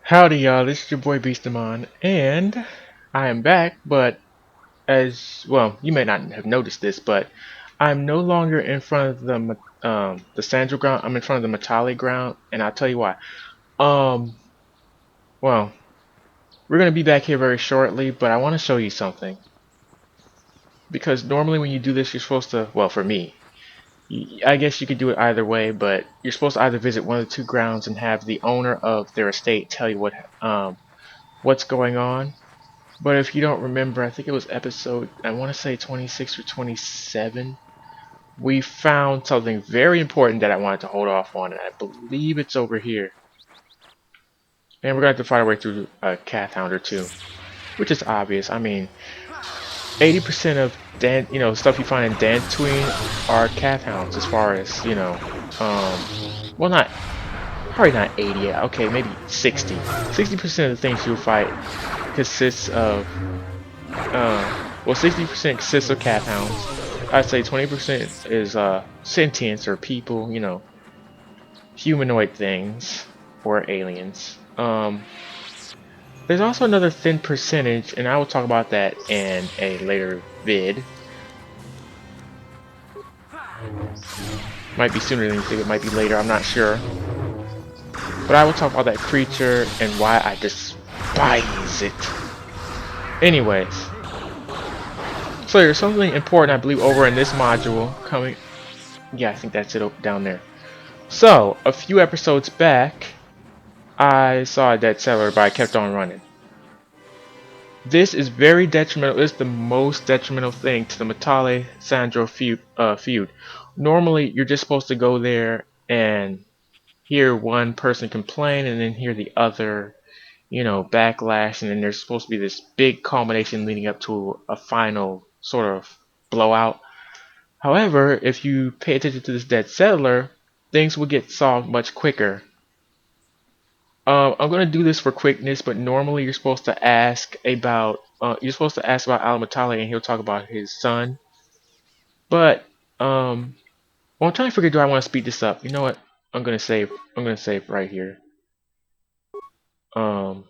Howdy y'all, this is your boy Beastamon, and I am back, but as well, you may not have noticed this, but I'm no longer in front of the Sandral ground, I'm in front of the Matale ground, and I'll tell you why. Um, well, we're gonna be back here very shortly, but I want to show you something. Because normally when you do this, you're supposed to, well, for me, I guess you could do it either way, but you're supposed to either visit one of the two grounds and have the owner of their estate tell you what's going on. But if you don't remember, I think it was episode, I want to say 26 or 27, we found something very important that I wanted to hold off on, and I believe it's over here. And we're going to have to find our way through a cat hound or two, which is obvious. I mean, 80% of stuff you find in Dantooine are cat hounds as far as, well, not, probably not 80, yeah, okay, maybe 60. 60% of the things you'll fight consists of 60% consists of cat hounds. I'd say 20% is sentients or people, humanoid things or aliens. There's also another thin percentage, and I will talk about that in a later vid. Might be sooner than you think, it might be later, I'm not sure. But I will talk about that creature and why I despise it. Anyways, so there's something important I believe over in this module coming. Yeah, I think that's it down there. So, a few episodes back, I saw a dead settler, but I kept on running. This is very detrimental. It's the most detrimental thing to the Matale Sandro feud. Normally, you're just supposed to go there and hear one person complain and then hear the other, backlash, and then there's supposed to be this big culmination leading up to a final sort of blowout. However, if you pay attention to this dead settler, things will get solved much quicker. I'm gonna do this for quickness, but normally you're supposed to ask about Alamatali, and he'll talk about his son. But well, I'm trying to figure, do I want to speed this up? You know what? I'm gonna save. I'm gonna save right here. Um,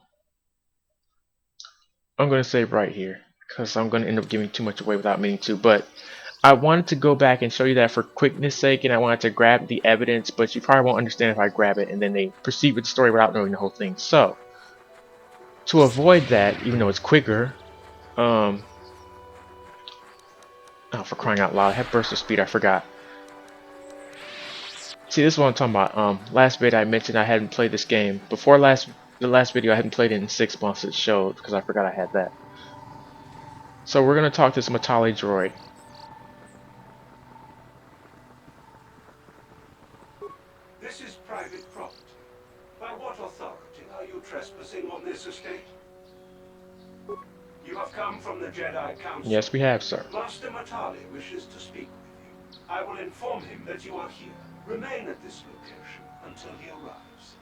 I'm gonna save right here because I'm gonna end up giving too much away without meaning to. But I wanted to go back and show you that for quickness sake, and I wanted to grab the evidence, but you probably won't understand if I grab it and then they proceed with the story without knowing the whole thing. So to avoid that, even though it's quicker, um, oh, for crying out loud, I have burst of speed, I forgot. See, this is what I'm talking about. Last video I mentioned I hadn't played this game. The last video I hadn't played it in 6 months, it showed, because I forgot I had that. So we're going to talk to this Matali droid. This is private property. By what authority are you trespassing on this estate? You have come from the Jedi Council. Yes, we have, sir. Master Matale wishes to speak with you. I will inform him that you are here. Remain at this location until he arrives.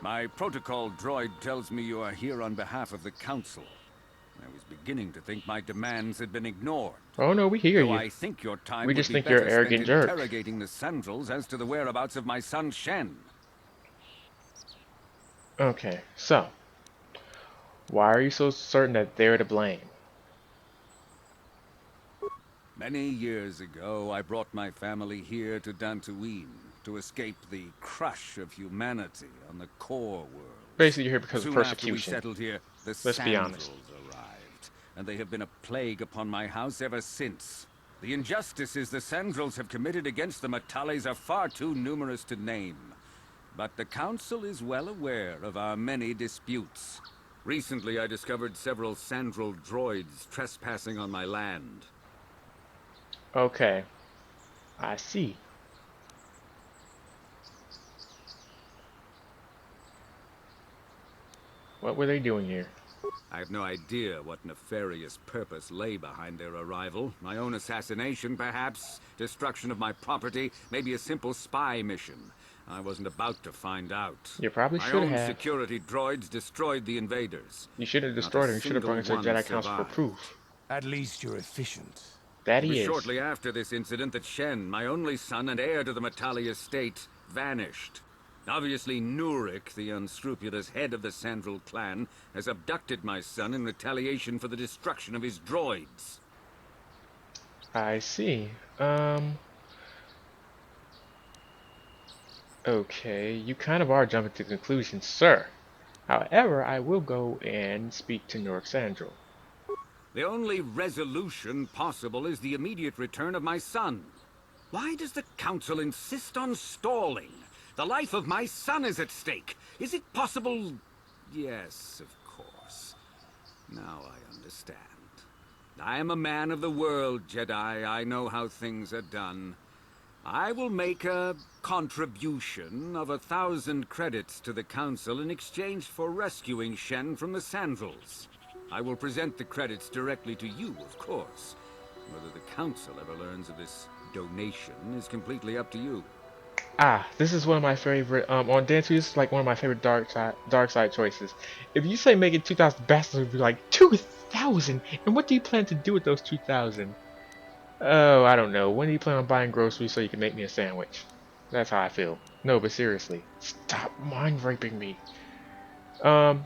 My protocol droid tells me you are here on behalf of the Council. I was beginning to think my demands had been ignored. Oh no, we hear Though you. I think your time We would just be think you're better an spent arrogant jerk. interrogating the Sandrals as to the whereabouts of my son Shen. Okay, so why are you so certain that they're to blame? Many years ago, I brought my family here to Dantooine to escape the crush of humanity on the core world. Basically, you're here because of Soon after we persecution. settled here, the Let's be Sandrals honest. arrived, and they have been a plague upon my house ever since. The injustices the Sandrals have committed against the Matales are far too numerous to name. But the Council is well aware of our many disputes. Recently, I discovered several Sandral droids trespassing on my land. Okay, I see. What were they doing here? I have no idea what nefarious purpose lay behind their arrival. My own assassination, perhaps? Destruction of my property? Maybe a simple spy mission? I wasn't about to find out. You probably My should own have. security droids destroyed the invaders. You should have Not a destroyed him. You should have brought single him to the one Jedi Council for survived. proof. At least you're efficient. That It was he is. shortly after this incident that Shen, my only son and heir to the Matali estate, vanished. Obviously, Nurik, the unscrupulous head of the Sandral clan, has abducted my son in retaliation for the destruction of his droids. I see. Okay, you kind of are jumping to conclusions, sir. However, I will go and speak to Nork Sandral. The only resolution possible is the immediate return of my son. Why does the Council insist on stalling? The life of my son is at stake. Is it possible? Yes, of course. Now I understand. I am a man of the world, Jedi. I know how things are done. I will make a contribution of 1,000 credits to the Council in exchange for rescuing Shen from the Sandrals. I will present the credits directly to you, of course. Whether the Council ever learns of this donation is completely up to you. Ah, this is one of my favorite, on Dance Views, like one of my favorite dark side choices. If you say make it 2,000 bastards, would be like, 2,000? And what do you plan to do with those 2,000? Oh, I don't know. When do you plan on buying groceries so you can make me a sandwich? That's how I feel. No, but seriously, stop mind raping me. Um,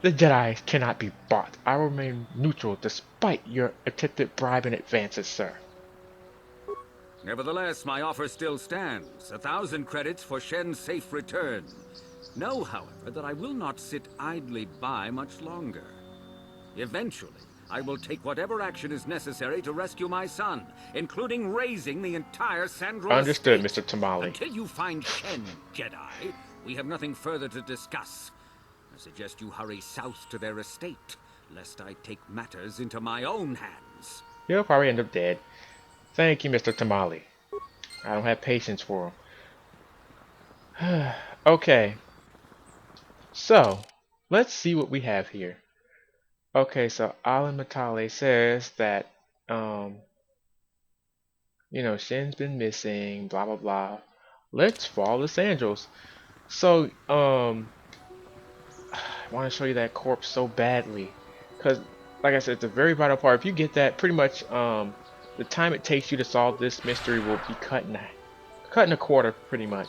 the Jedi cannot be bought. I will remain neutral despite your attempted bribe and advances, sir. Nevertheless, my offer still stands. 1,000 credits for Shen's safe return. Know, however, that I will not sit idly by much longer. Eventually, I will take whatever action is necessary to rescue my son, including raising the entire Sandral Understood, estate. Mr. Tamale. Until you find Shen, Jedi, we have nothing further to discuss. I suggest you hurry south to their estate, lest I take matters into my own hands. He'll probably end up dead. Thank you, Mr. Tamale. I don't have patience for him. Okay, so let's see what we have here. Okay, so Alan Matale says that, Shen's been missing, blah blah blah. Let's follow the Sandrals. So, I want to show you that corpse so badly, because, like I said, it's a very vital part. If you get that, pretty much, the time it takes you to solve this mystery will be cut in a quarter, pretty much.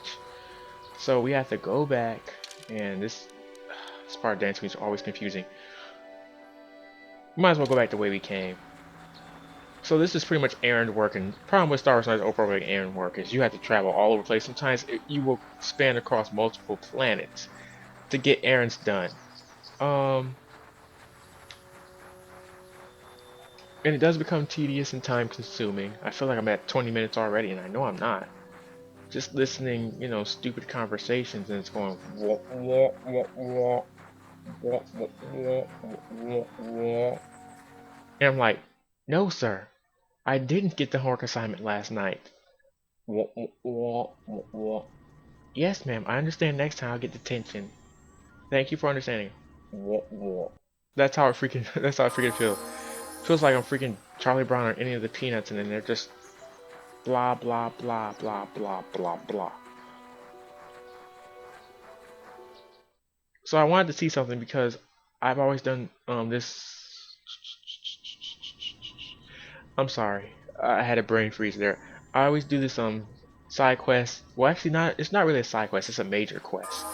So we have to go back, and this part of Dance Queen is always confusing. We might as well go back the way we came. So this is pretty much errand work, and the problem with Star Wars overall errand work is you have to travel all over the place. Sometimes you will span across multiple planets to get errands done. And it does become tedious and time consuming. I feel like I'm at 20 minutes already, and I know I'm not. Just listening, stupid conversations, and it's going wah, wah, wah, wah, wah, wah, wah, wah, wah. And I'm like, no, sir, I didn't get the homework assignment last night. Wah, wah, wah, wah, wah. Yes, ma'am, I understand. Next time I'll get detention. Thank you for understanding. Wah, wah. That's how it freaking. That's how I freaking feel. Feels like I'm freaking Charlie Brown or any of the Peanuts, and then they're just blah blah blah blah blah blah blah. So I wanted to see something because I've always done this. I'm sorry, I had a brain freeze there. I always do this side quest. Well, actually, not. It's not really a side quest. It's a major quest.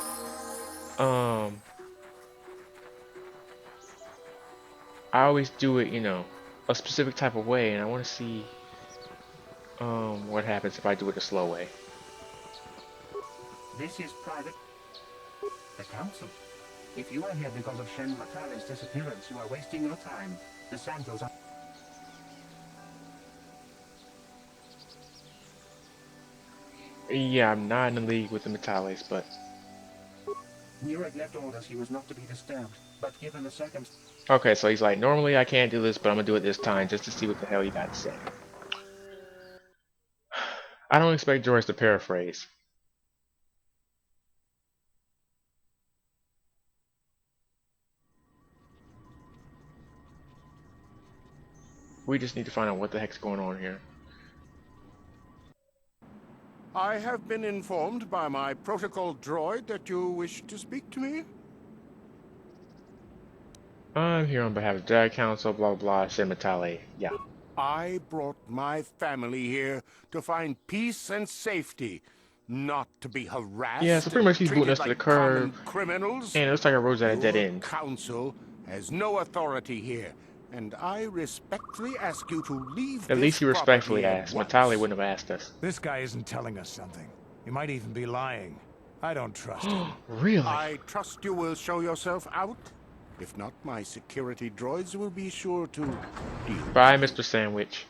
Um, I always do it, a specific type of way, and I want to see what happens if I do it the slow way. This is private. The Council. If you are here because of Shen Matale's disappearance, you are wasting your time. The Sandrals are... Yeah, I'm not in the league with the Matales, but Nureg left orders he was not to be disturbed, but given the circumstances... okay. So he's like, normally I can't do this, but I'm gonna do it this time just to see what the hell you got to say. I don't expect George to paraphrase. We just need to find out what the heck's going on here. I have been informed by my protocol droid that you wish to speak to me. I'm here on behalf of the Jedi Council, blah blah, said Matales. Yeah. I brought my family here to find peace and safety, not to be Yeah, harassed so pretty and much he's booting treated us to the like curb, common criminals. and it looks like our road's at a dead Your end. council has no authority here, and I respectfully ask you to leave At least this he respectfully property at asked. Matales once. wouldn't have asked us. This guy isn't telling us something. He might even be lying. I don't trust him. Really? I trust you will show yourself out. If not, my security droids will be sure to deal. Bye, Mr. Sandwich.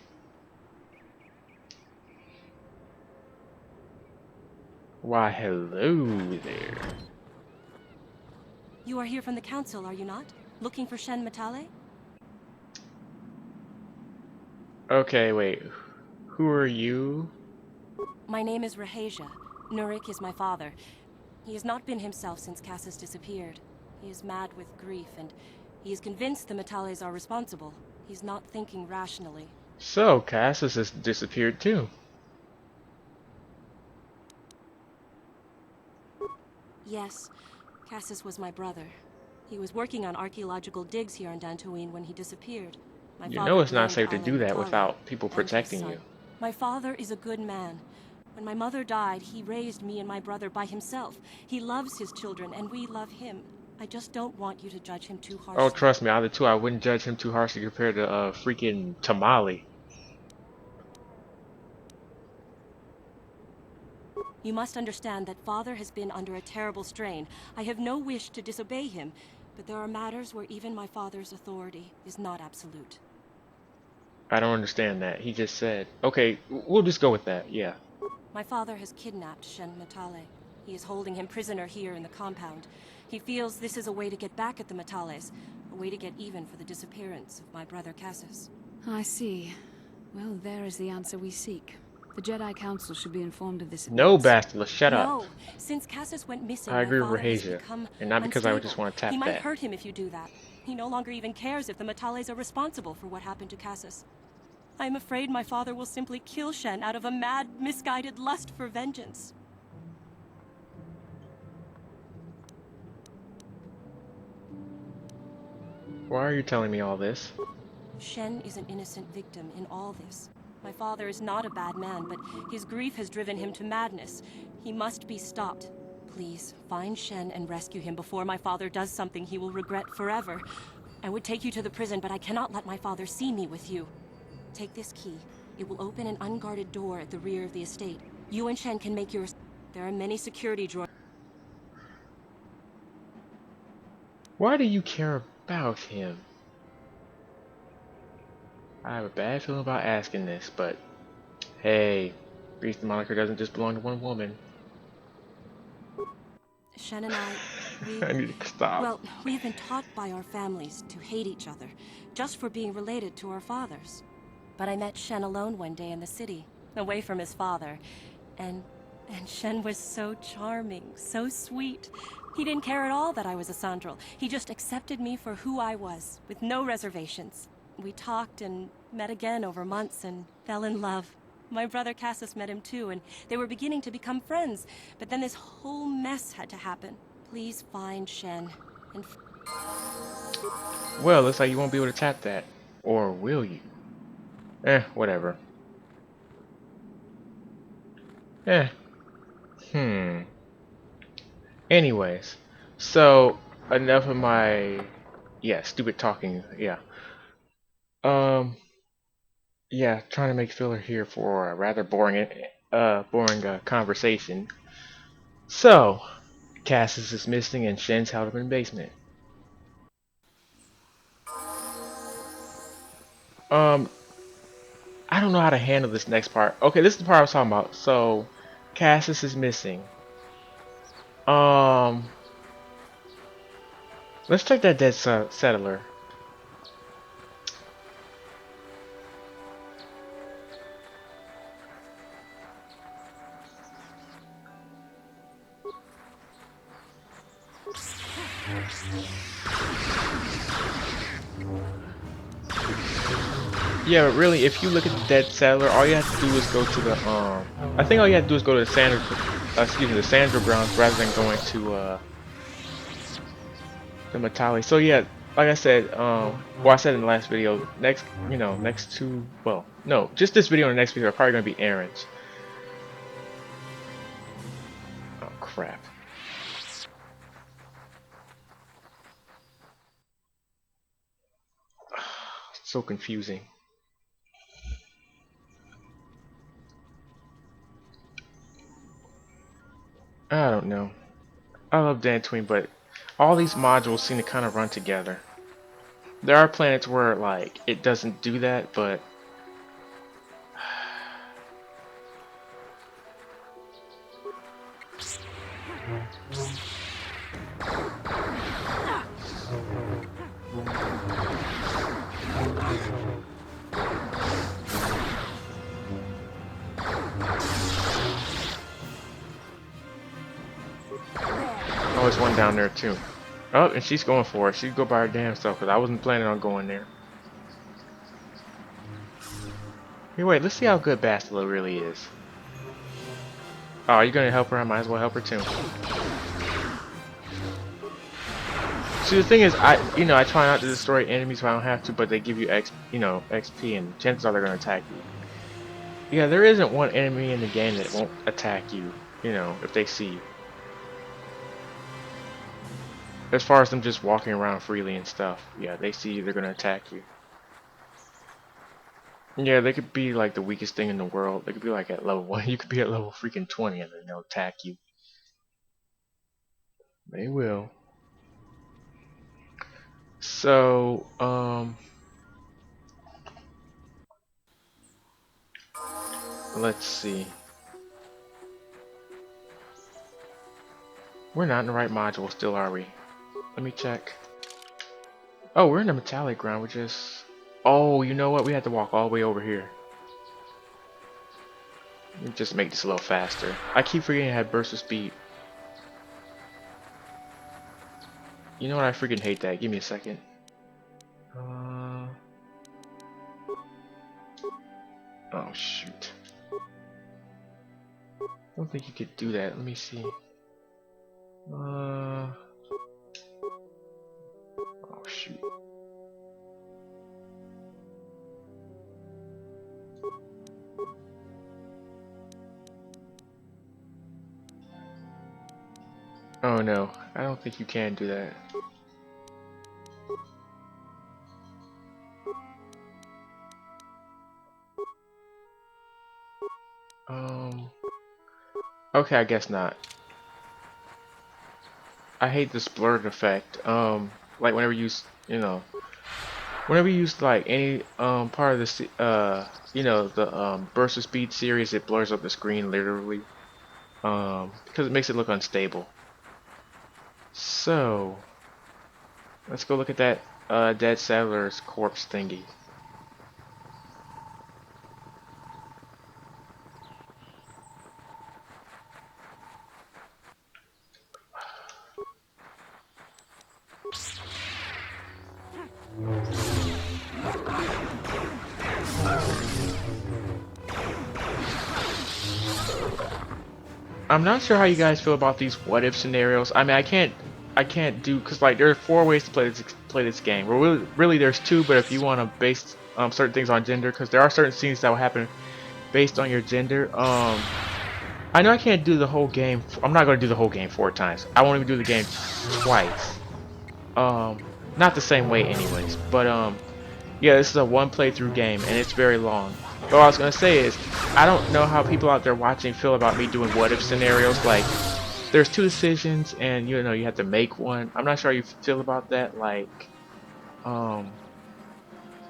Why, hello there. You are here from the council, are you not? Looking for Shen Matale? Okay, wait. Who are you? My name is Rahasia. Nurik is my father. He has not been himself since Cassus disappeared. He is mad with grief, and he is convinced the Matales are responsible. He's not thinking rationally. So, Cassus has disappeared too. Yes, Cassus was my brother. He was working on archaeological digs here on Dantooine when he disappeared. My You father know it's not blamed safe to Alan do that Matale without people and his protecting son. you. My father is a good man. When my mother died, he raised me and my brother by himself. He loves his children, and we love him. I just don't want you to judge him too harshly. Oh, trust me, out of the two, I wouldn't judge him too harshly compared to freaking Tamale. You must understand that father has been under a terrible strain. I have no wish to disobey him, but there are matters where even my father's authority is not absolute. I don't understand that. He just said, okay, we'll just go with that, yeah. My father has kidnapped Shen Matale. He is holding him prisoner here in the compound. He feels this is a way to get back at the Matales, a way to get even for the disappearance of my brother Cassus. I see. Well, there is the answer we seek. The Jedi Council should be informed of this at No, once. Bastila, shut up. No, since Cassus went missing, I agree my with father has Rahasia, become and not because I would just unstable. want to tap He might that. hurt him if you do that. He no longer even cares if the Matales are responsible for what happened to Cassus. I am afraid my father will simply kill Shen out of a mad, misguided lust for vengeance. Why are you telling me all this? Shen is an innocent victim in all this. My father is not a bad man, but his grief has driven him to madness. He must be stopped. Please, find Shen and rescue him before my father does something he will regret forever. I would take you to the prison, but I cannot let my father see me with you. Take this key. It will open an unguarded door at the rear of the estate. You and Shen can make yours. There are many security droids. Why do you care about him? I have a bad feeling about asking this, but hey, Beast moniker doesn't just belong to one woman. Shen and I need to stop. well, we have been taught by our families to hate each other, just for being related to our fathers. But I met Shen alone one day in the city, away from his father, and Shen was so charming, so sweet. He didn't care at all that I was a Sandral. He just accepted me for who I was, with no reservations. We talked and met again over months and fell in love. My brother Cassus met him too, and they were beginning to become friends. But then this whole mess had to happen. Please find Shen and... Well, looks like you won't be able to tap that. Or will you? Whatever. Anyways, so enough of my stupid talking. Trying to make filler here for a rather boring conversation. So, Cassus is missing and Shen's held up in the basement. I don't know how to handle this next part. Okay, this is the part I was talking about. So, Cassus is missing. Let's check that dead settler. Yeah, but really, if you look at the dead settler, all you have to do is go to the I think all you have to do is go to the the Sandra grounds rather than going to the Matales. So yeah, like I said, well I said in the last video, next next to well no, just this video and the next video are probably gonna be errands. Oh crap. So confusing. I don't know. I love Dantooine, but all these modules seem to kind of run together. There are planets where like it doesn't do that, but oh, there's one down there too. Oh, and she's going for it. She'd go by her damn self, because I wasn't planning on going there. Hey, wait, let's see how good Bastila really is. Oh, are you gonna help her? I might as well help her too. See, the thing is, I try not to destroy enemies if I don't have to, but they give you XP, and chances are they're gonna attack you. Yeah, there isn't one enemy in the game that won't attack you, if they see you. As far as them just walking around freely and stuff, yeah, they see you, they're gonna attack you. Yeah, they could be like the weakest thing in the world. They could be like at level 1. You could be at level freaking 20 and then they'll attack you. They will. So, let's see. We're not in the right module still, are we? Let me check. Oh, we're in the metallic ground, which is... Oh, you know what? We had to walk all the way over here. Let me just make this a little faster. I keep forgetting I had burst of speed. You know what? I freaking hate that. Give me a second. Oh, shoot. I don't think you could do that. Let me see. Oh, shoot. Oh no, I don't think you can do that. Okay, I guess not. I hate this blurred effect. Like whenever you whenever you use like any part of the burst of speed series, it blurs up the screen literally. Because it makes it look unstable. So let's go look at that dead settler's corpse thingy. I'm not sure how you guys feel about these what if scenarios. I mean, I can't do, because like there are 4 ways to play this game. Well, really there's 2, but if you want to base certain things on gender, because there are certain scenes that will happen based on your gender. I know I can't do the whole game. I'm not going to do the whole game 4 times. I won't even do the game twice. Not the same way anyways, but yeah, this is a 1 playthrough game and it's very long. But what I was gonna say is, I don't know how people out there watching feel about me doing what if scenarios. Like, there's 2 decisions and you have to make one. I'm not sure how you feel about that. Like, how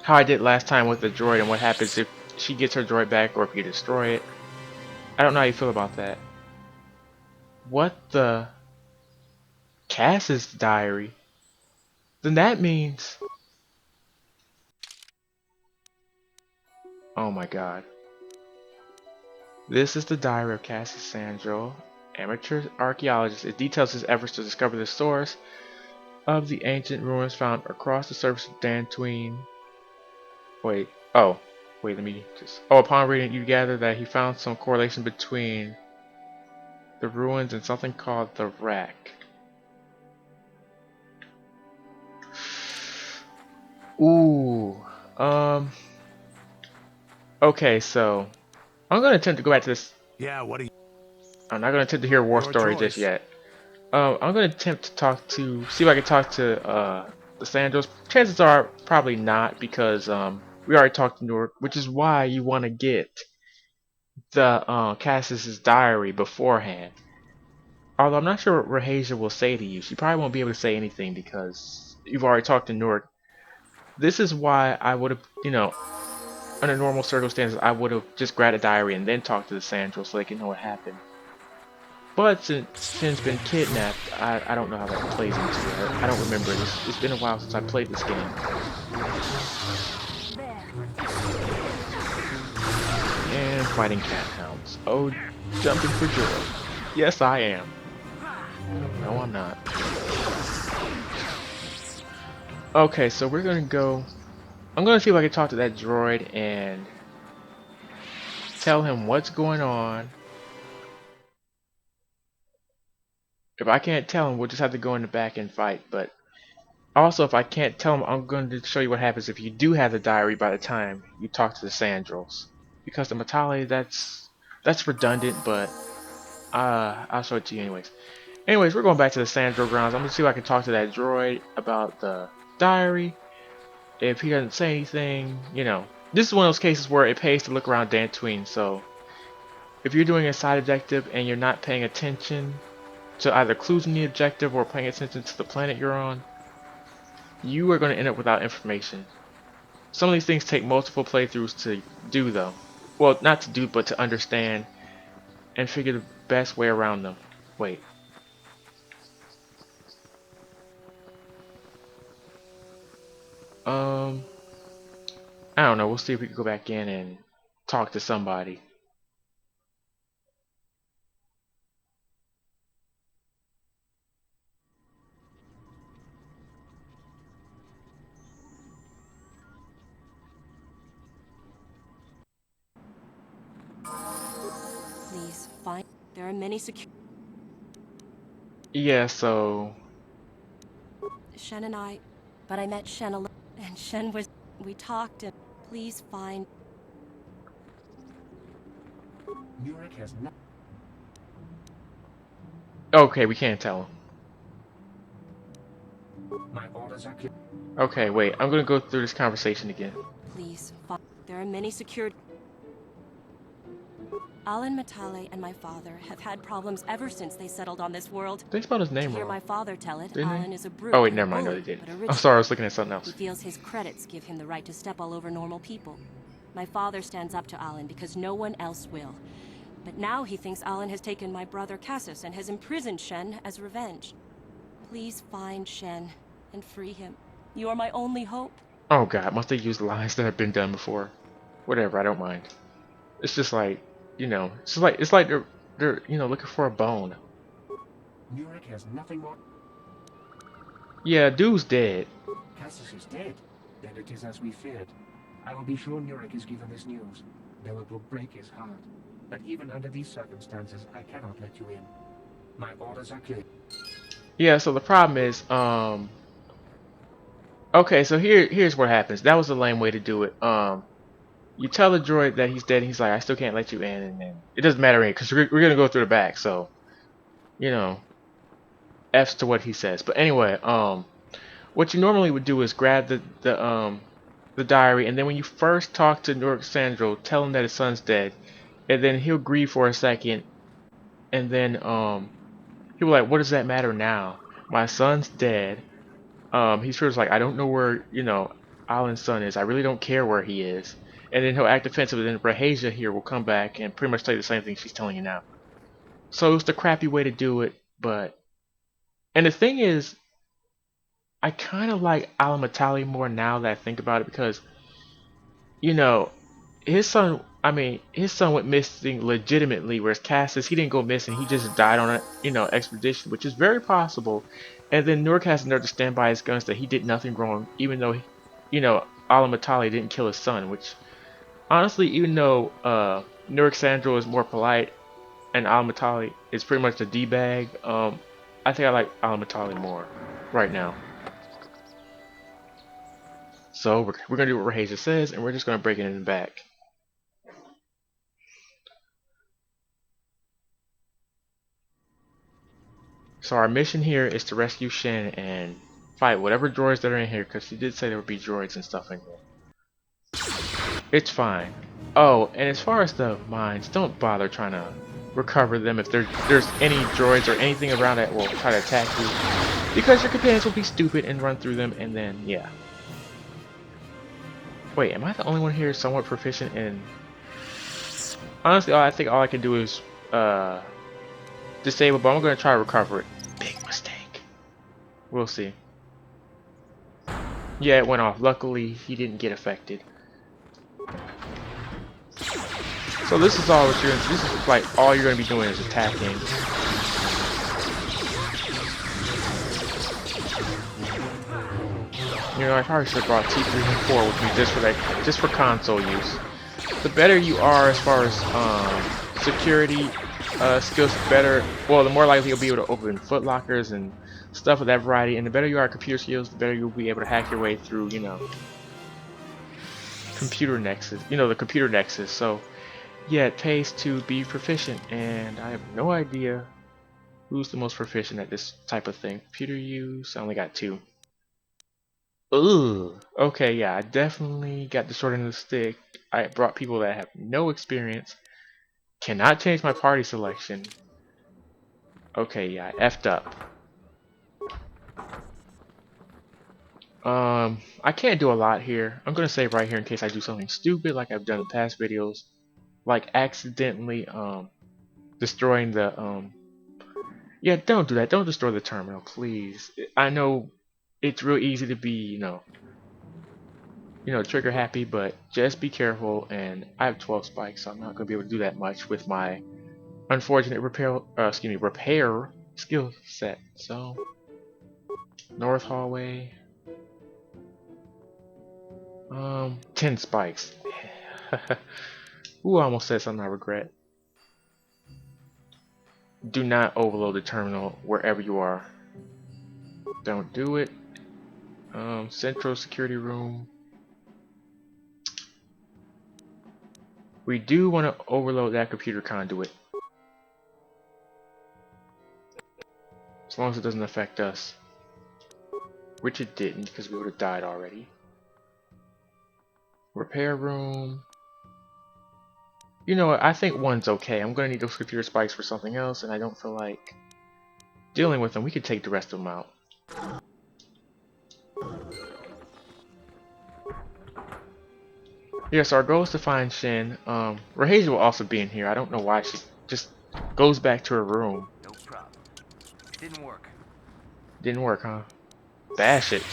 I did last time with the droid and what happens if she gets her droid back or if you destroy it. I don't know how you feel about that. What the? Cass's diary? Then that means... Oh my god. This is the diary of Cassius Sandral, amateur archaeologist. It details his efforts to discover the source of the ancient ruins found across the surface of Dantooine. Wait. Oh. Wait, let me just. Oh, upon reading, you gather that he found some correlation between the ruins and something called the Rack. Ooh. Um. Okay, so I'm gonna attempt to go back to this. Yeah, what do you... I'm not gonna attempt to hear a war Your story just choice. yet. I'm gonna attempt to see if I can talk to the Sandrals. Chances are probably not because we already talked to Newark, which is why you want to get the Cassis's diary beforehand. Although I'm not sure what Rahasia will say to you. She probably won't be able to say anything because you've already talked to Newark. This is why I would have, under normal circumstances, I would have just grabbed a diary and then talked to the Sandrals so they can know what happened. But since Shin's been kidnapped, I don't know how that plays into it. I don't remember. It's been a while since I played this game. And fighting cat hounds. Oh, jumping for joy. Yes, I am. No, I'm not. Okay, so we're gonna go. I'm gonna see if I can talk to that droid and tell him what's going on. If I can't tell him, we'll just have to go in the back and fight. But also, if I can't tell him, I'm going to show you what happens if you do have the diary by the time you talk to the Sandrals. Because the Matales, that's redundant, but I'll show it to you anyways. Anyways, we're going back to the Sandral grounds. I'm gonna see if I can talk to that droid about the diary. If he doesn't say anything, this is one of those cases where it pays to look around Dantooine. So if you're doing a side objective and you're not paying attention to either clues in the objective or paying attention to the planet you're on, you are going to end up without information. Some of these things take multiple playthroughs to do though. Well, not to do, but to understand and figure the best way around them. Wait. I don't know. We'll see if we can go back in and talk to somebody. Please, find. There are many secure. Yeah, so Shen and I. But I met Shen alone. And Shen was. We talked and. Please find. Murik has not. okay, we can't tell him. My orders are clear. Okay, wait. I'm gonna go through this conversation again. Please, there are many secured. Alan Matale and my father have had problems ever since they settled on this world. They spelled his To name hear wrong. my father tell it, Didn't Alan they? is a brute. Oh wait, and never a mind. No, bully, they didn't. but a I'm rich sorry. I was looking at something He else. feels his credits give him the right to step all over normal people. My father stands up to Alan because no one else will. But now he thinks Alan has taken my brother Cassius and has imprisoned Shen as revenge. Please find Shen and free him. You are my only hope. Oh god, must they use lines that have been done before? Whatever, I don't mind. It's just like, it's like they're looking for a bone. Murik has nothing more. Yeah, dude's dead. Cassius is dead. Then it is as we feared. I will be sure Murik is given this news, though it will break his heart. But even under these circumstances, I cannot let you in. My orders are clear. Yeah, so the problem is, okay, so here's what happens. That was a lame way to do it. You tell the droid that he's dead, and he's like, I still can't let you in, and then it doesn't matter because we're gonna go through the back, so F's to what he says. But anyway, what you normally would do is grab the diary, and then when you first talk to Newark Sandro, tell him that his son's dead, and then he'll grieve for a second, and then he'll be like, what does that matter now? My son's dead. He's sort of like, I don't know where Alan's son is. I really don't care where he is. And then he'll act defensive, and then Rahasia here will come back and pretty much tell you the same thing she's telling you now. So it's the crappy way to do it, but and the thing is, I kind of like Alan Matale more now that I think about it because you know, his son. I mean, his son went missing legitimately, whereas Cassius, he didn't go missing. He just died on a expedition, which is very possible. And then Newark has the nerve to stand by his guns that he did nothing wrong, even though Alan Matale didn't kill his son, which Honestly, even though Nuric Sandro is more polite and Alamatali is pretty much the D-bag, I think I like Alamatali more right now. So we're gonna do what Rahasia says, and we're just gonna break it in the back. So our mission here is to rescue Shen and fight whatever droids that are in here, because he did say there would be droids and stuff in here. It's fine. Oh, and as far as the mines, don't bother trying to recover them if there's any droids or anything around that will try to attack you, because your companions will be stupid and run through them, and then yeah. Wait, am I the only one here somewhat proficient in? Honestly, I think all I can do is disable, but I'm gonna try to recover it. Big mistake. We'll see. Yeah, it went off. Luckily, he didn't get affected. So this is all what you're. This is like all you're gonna be doing is attacking. You know, I probably should have brought T3 and 4 with me just for console use. The better you are as far as security skills, better. Well, the more likely you'll be able to open footlockers and stuff of that variety. And the better you are at computer skills, the better you'll be able to hack your way through. You know, computer nexus. You know, the computer nexus. So yeah, it pays to be proficient, and I have no idea who's the most proficient at this type of thing. Computer use. I only got 2. Ugh. Okay, yeah, I definitely got the short end of the stick. I brought people that have no experience. Cannot change my party selection. Okay, yeah, I effed up. I can't do a lot here. I'm gonna save right here in case I do something stupid like I've done in past videos. Like accidentally, destroying the, yeah, don't do that. Don't destroy the terminal, please. I know it's real easy to be, trigger happy, but just be careful. And I have 12 spikes, so I'm not gonna be able to do that much with my unfortunate repair skill set. So, north hallway. 10 spikes. Ooh, I almost said something I regret. Do not overload the terminal wherever you are. Don't do it. Central security room. We do want to overload that computer conduit. As long as it doesn't affect us. Which it didn't, because we would have died already. Repair room. You know what, I think 1's okay. I'm going to need those computer spikes for something else, and I don't feel like dealing with them. We could take the rest of them out. Yeah, so our goal is to find Shin. Rahasia will also be in here. I don't know why she just goes back to her room. No problem. Didn't work. Didn't work, huh? Bash it.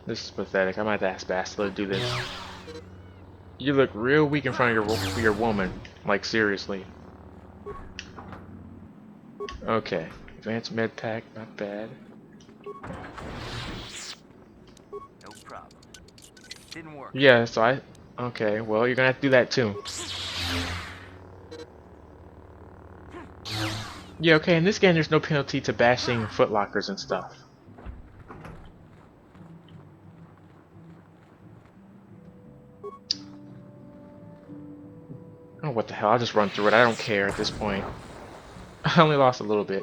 This is pathetic. I might have to ask Bastila to do this. You look real weak in front of your woman. Like, seriously. Okay. Advanced med pack, not bad. No problem. Didn't work. Yeah, so okay, well, you're gonna have to do that too. Yeah, okay, in this game there's no penalty to bashing footlockers and stuff. Oh, what the hell, I'll just run through it. I don't care at this point. I only lost a little bit.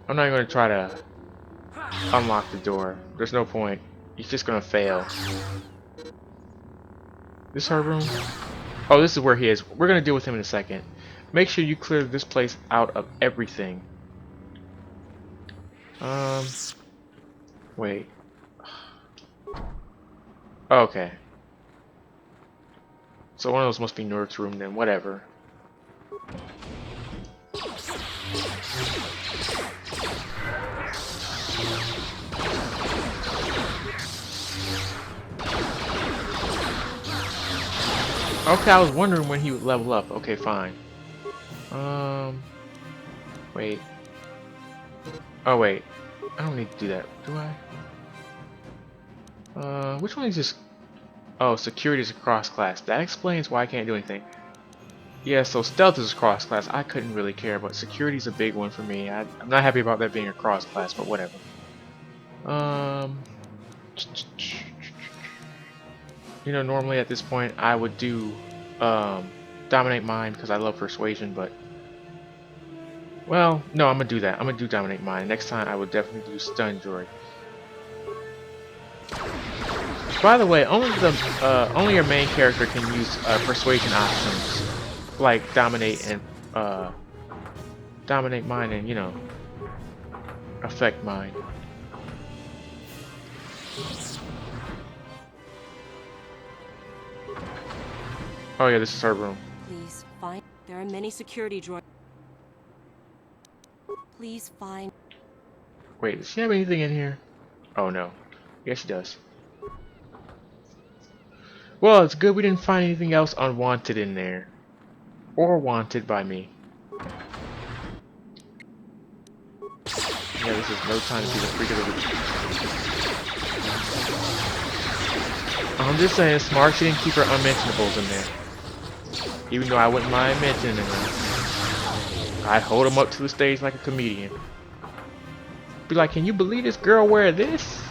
I'm not even gonna try to unlock the door. There's no point. He's just gonna fail. This her room? Oh, this is where he is. We're gonna deal with him in a second. Make sure you clear this place out of everything. Wait. Okay. So one of those must be Nurk's room then, whatever. Okay, I was wondering when he would level up. Okay, fine. Wait. Oh, wait. I don't need to do that, do I? Which one is just... Oh, security is a cross class. That explains why I can't do anything. Yeah, so stealth is a cross class. I couldn't really care, but security is a big one for me. I'm not happy about that being a cross class, but whatever. You know, normally at this point I would do dominate mind because I love persuasion, but well, no, I'm gonna do that. I'm gonna do dominate mind. Next time I would definitely do stun droid. By the way, only your main character can use persuasion options like dominate and dominate mind and, you know, affect mind. Oh yeah, this is her room. Please find. There are many security droids. Please find. Wait, does she have anything in here? Oh no. Yes, she does. Well, it's good we didn't find anything else unwanted in there. Or wanted by me. Yeah, this is no time to be the freak of the week. I'm just saying, smart she didn't keep her unmentionables in there. Even though I wouldn't mind mentioning them. I'd hold them up to the stage like a comedian. Be like, can you believe this girl wear this?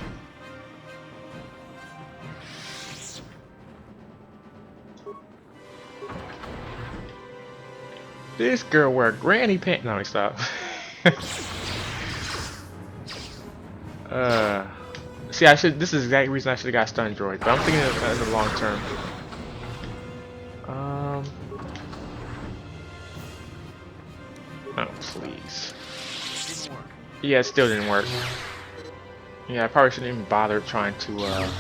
This girl wear granny pants. No, stop. See, I should. This is the exact reason I should have got stun droid, but I'm thinking in the long term. Oh, please. Yeah, it still didn't work. Yeah, I probably shouldn't even bother trying to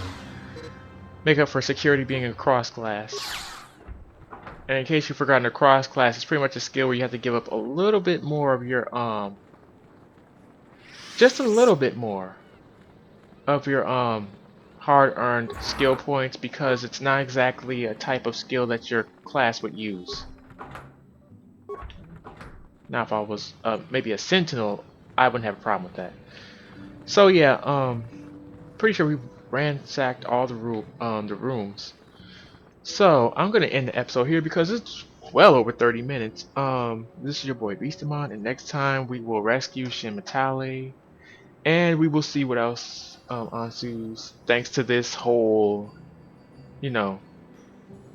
make up for security being a cross class. And in case you've forgotten, a cross class is pretty much a skill where you have to give up a little bit more of your just a little bit more of your hard-earned skill points because it's not exactly a type of skill that your class would use. Now, if I was maybe a sentinel, I wouldn't have a problem with that. So yeah, pretty sure we ransacked all the rooms. So I'm gonna end the episode here because it's well over 30 minutes. This is your boy Beastamon, and next time we will rescue Matales, and we will see what else ensues thanks to this whole, you know,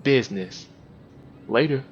business. Later.